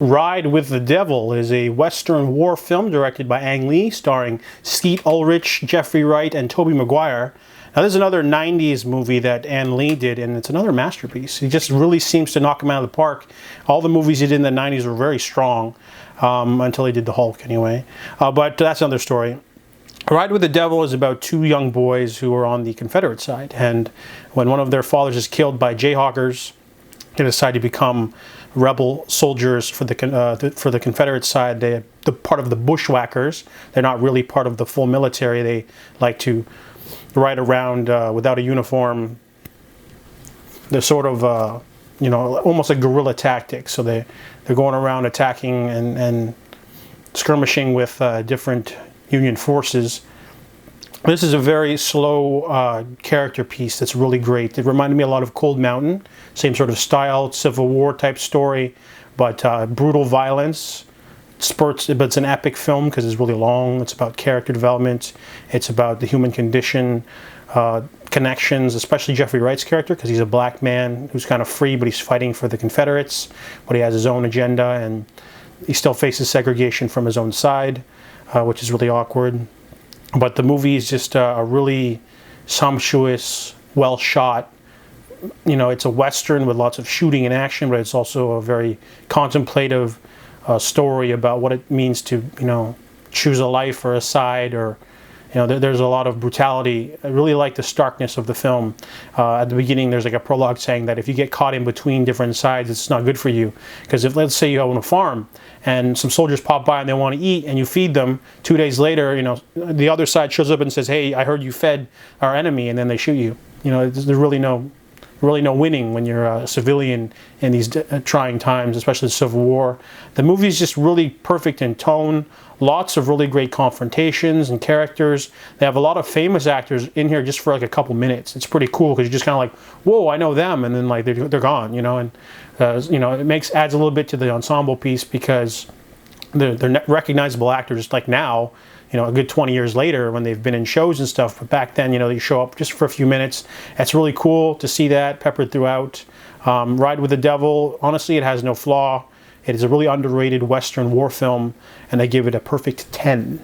Ride with the Devil is a Western war film directed by Ang Lee, starring Skeet Ulrich, Jeffrey Wright, and Tobey Maguire. Now, this is another 90s movie that Ang Lee did, and it's another masterpiece. He just really seems to knock him out of the park. All the movies he did in the 90s were very strong, until he did The Hulk, anyway. But that's another story. Ride with the Devil is about two young boys who are on the Confederate side, and when one of their fathers is killed by Jayhawkers, they decide to become rebel soldiers for the Confederate side. They're part of the Bushwhackers. They're not really part of the full military. They like to ride around without a uniform. They're sort of, almost like guerrilla tactics. So they're going around attacking and skirmishing with different Union forces. This is a very slow character piece that's really great. It reminded me a lot of Cold Mountain, same sort of style, Civil War type story, but brutal violence, spurts, but it's an epic film because it's really long. It's about character development. It's about the human condition, connections, especially Jeffrey Wright's character, because he's a black man who's kind of free, but he's fighting for the Confederates, but he has his own agenda, and he still faces segregation from his own side, which is really awkward. But the movie is just a really sumptuous, well shot. It's a Western with lots of shooting and action, but it's also a very contemplative story about what it means to, choose a life or a side, or, there's a lot of brutality. I really like the starkness of the film. At the beginning, there's like a prologue saying that if you get caught in between different sides, it's not good for you. Because if, let's say you own a farm, and some soldiers pop by and they want to eat, and you feed them, 2 days later, the other side shows up and says, "Hey, I heard you fed our enemy," and then they shoot you. There's really no winning when you're a civilian in these trying times, especially the Civil War. The movie is just really perfect in tone. Lots of really great confrontations and characters. They have a lot of famous actors in here just for like a couple minutes. It's pretty cool because you're just kind of like, whoa, I know them, and then like they're gone, and it adds a little bit to the ensemble piece because they're recognizable actors like now. A good 20 years later when they've been in shows and stuff, but back then, they show up just for a few minutes. It's really cool to see that peppered throughout. Ride with the Devil, honestly, it has no flaw. It is a really underrated Western war film, and I give it a perfect 10.